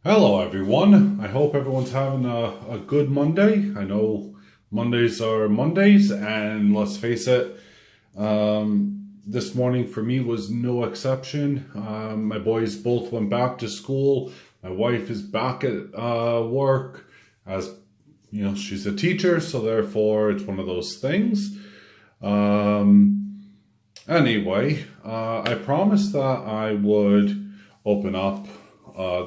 Hello everyone, I hope everyone's having a good Monday. I know Mondays are Mondays, and let's face it, this morning for me was no exception. My boys both went back to school. My wife is back at work. As you know, she's a teacher, so therefore it's one of those things. Anyway, I promised that I would open up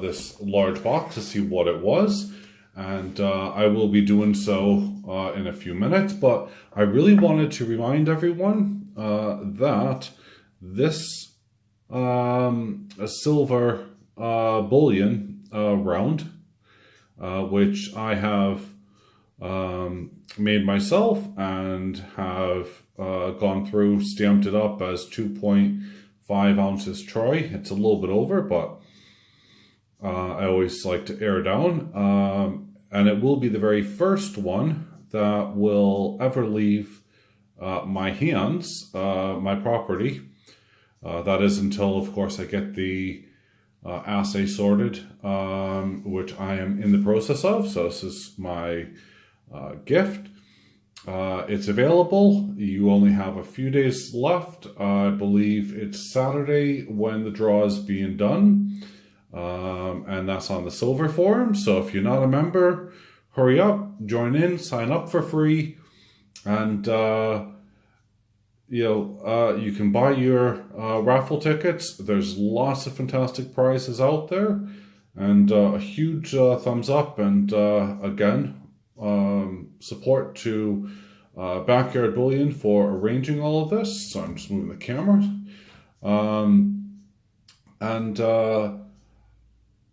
this large box to see what it was, and I will be doing so in a few minutes. But I really wanted to remind everyone that this a silver bullion round, which I have made myself and have gone through, stamped it up as 2.5 ounces troy. It's a little bit over, but I always like to air down, and it will be the very first one that will ever leave my hands, my property. That is until, of course, I get the assay sorted, which I am in the process of. So this is my gift. It's available. You only have a few days left. I believe it's Saturday when the draw is being done. And that's on the silver forum. So if you're not a member, hurry up, join in, sign up for free, and you can buy your raffle tickets. There's lots of fantastic prizes out there, and a huge thumbs up, and again, support to Backyard Bullion for arranging all of this. So I'm just moving the camera,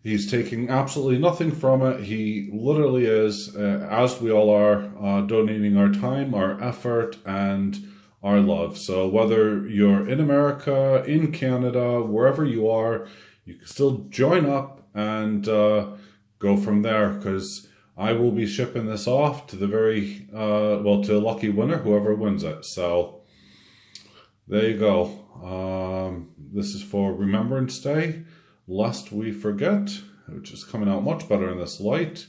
he's taking absolutely nothing from it. He literally is, as we all are, donating our time, our effort, and our love. So whether you're in America, in Canada, wherever you are, you can still join up and go from there, because I will be shipping this off to the to a lucky winner, whoever wins it. So there you go. This is for Remembrance Day, Lest We Forget, which is coming out much better in this light.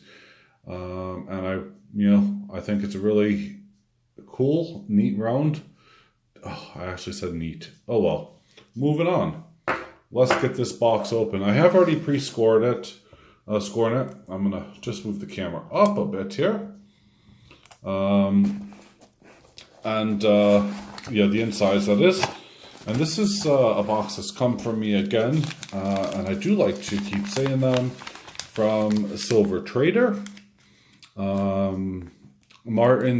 And I think it's a really cool, neat round. Oh, I actually said neat. Oh well. Moving on. Let's get this box open. I have already pre-scored it. Scoring it. I'm gonna just move the camera up a bit here. The insides, that is. And this is a box that's come from me again, and I do like to keep saying them, from Silver Trader. Martin,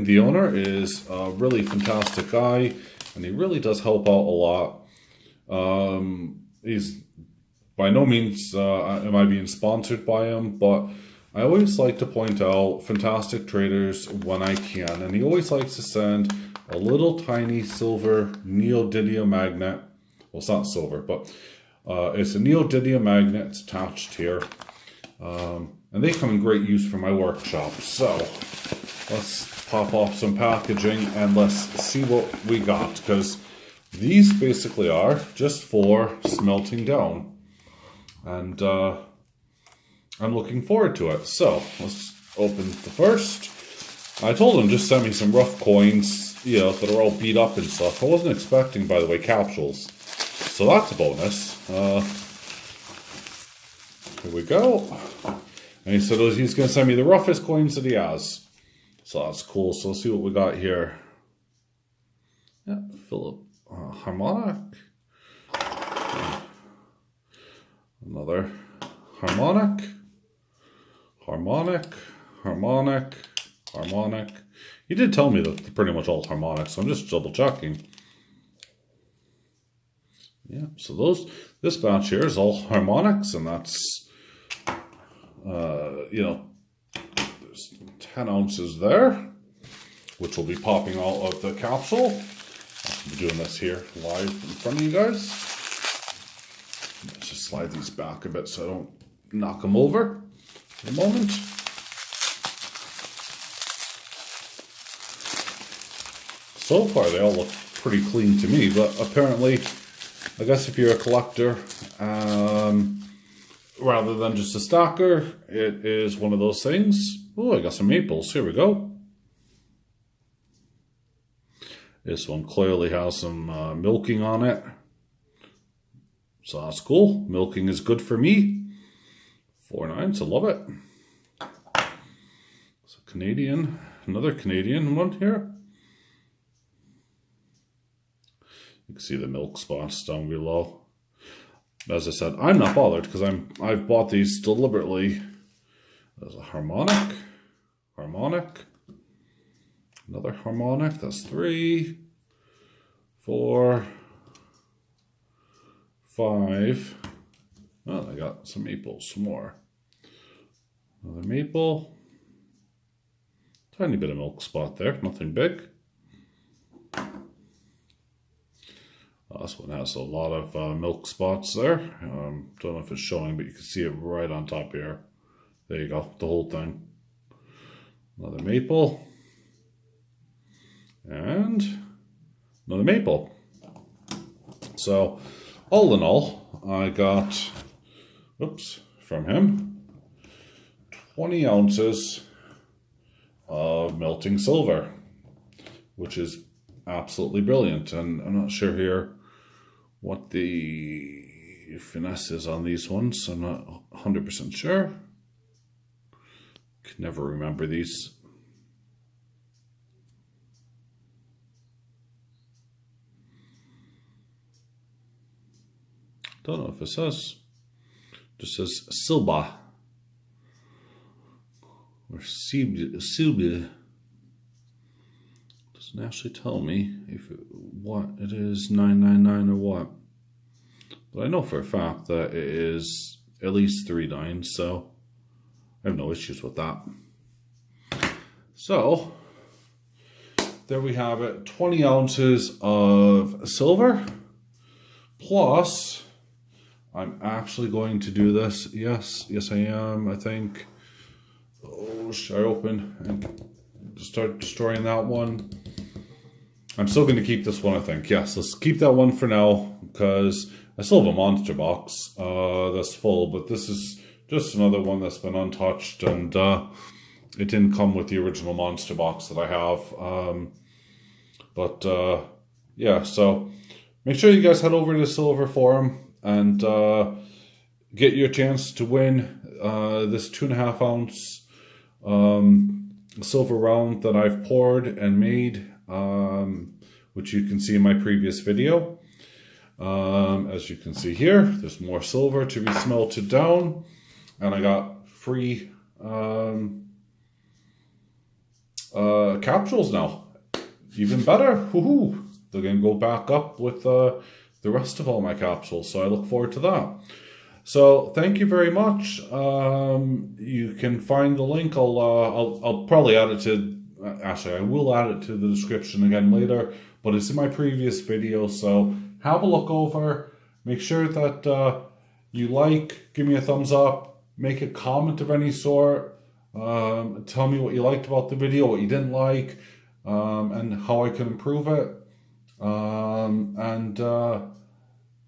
the owner, is a really fantastic guy, and he really does help out a lot. He's by no means am I being sponsored by him, but I always like to point out fantastic traders when I can, and he always likes to send a little tiny silver neodymium magnet. Well, it's not silver, but it's a neodymium magnet. It's attached here. And they come in great use for my workshop. So let's pop off some packaging and let's see what we got, because these basically are just for smelting down. And I'm looking forward to it. So let's open the first. I told him just send me some rough coins, that are all beat up and stuff. I wasn't expecting, by the way, capsules. So that's a bonus. Here we go. And he said he's going to send me the roughest coins that he has. So that's cool. So let's see what we got here. Yeah, Philip harmonic. Another harmonic. Harmonic. He did tell me that they're pretty much all harmonics, so I'm just double checking. Yeah, so this batch here is all harmonics, and that's, there's 10 ounces there, which will be popping out of the capsule. I'll be doing this here live in front of you guys. Let's just slide these back a bit so I don't knock them over for the moment. So far, they all look pretty clean to me, but apparently, I guess if you're a collector, rather than just a stacker, it is one of those things. Oh, I got some maples. Here we go. This one clearly has some milking on it. So that's cool. Milking is good for me. 4.9, so love it. So Canadian, another Canadian one here. You can see the milk spots down below. As I said, I'm not bothered because I've bought these deliberately. There's a harmonic, another harmonic. That's 3, 4, 5. Oh, I got some maples, some more. Another maple. Tiny bit of milk spot there, nothing big. This one has a lot of milk spots there. Don't know if it's showing, but you can see it right on top here. There you go, the whole thing. Another maple. And another maple. So, all in all, I got, from him, 20 ounces of melting silver, which is absolutely brilliant. And I'm not sure here what the finesse is on these ones. I'm not 100% sure. Can never remember these. Don't know if it says. Just says Silba or Silba. Doesn't actually tell me what it is, 999 or what. But I know for a fact that it is at least 3 nines, so I have no issues with that. So there we have it, 20 ounces of silver, plus I'm actually going to do this. Yes, I am, I think. Oh, should I open and start destroying that one? I'm still going to keep this one, I think. Yes, let's keep that one for now, because I still have a monster box that's full, but this is just another one that's been untouched, and it didn't come with the original monster box that I have. Yeah, so make sure you guys head over to the Silver Forum and get your chance to win this 2.5 ounce silver round that I've poured and made, which you can see in my previous video. As you can see here, there's more silver to be smelted down, and I got free capsules now. Even better. Woohoo! They're going to go back up with the rest of all my capsules, so I look forward to that. So thank you very much. You can find the link. I'll probably add it to. Actually, I will add it to the description again later, but it's in my previous video, so have a look over. Make sure that you give me a thumbs up, make a comment of any sort, tell me what you liked about the video, what you didn't like, and how I can improve it.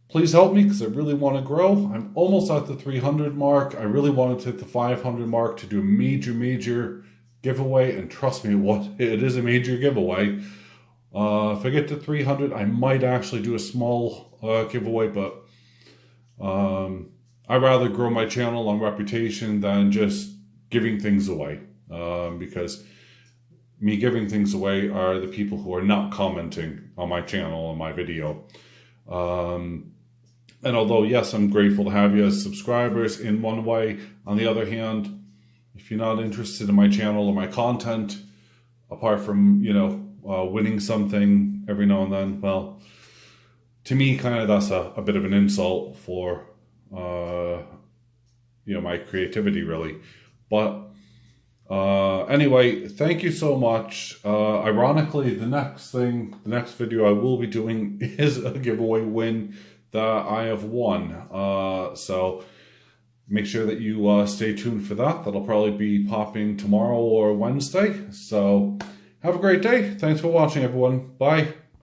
Please help me, because I really want to grow. I'm almost at the 300 mark. I really wanted to hit the 500 mark to do a major giveaway, and trust me, it is a major giveaway. If I get to 300, I might actually do a small giveaway, but I'd rather grow my channel on reputation than just giving things away, because me giving things away are the people who are not commenting on my channel and my video. And although, yes, I'm grateful to have you as subscribers in one way, on the other hand, if you're not interested in my channel or my content, apart from, winning something every now and then, well, to me, kind of that's a bit of an insult for, my creativity, really. But anyway, thank you so much. Ironically, the next video I will be doing is a giveaway win that I have won. So make sure that you stay tuned for that. That'll probably be popping tomorrow or Wednesday. So have a great day. Thanks for watching, everyone. Bye.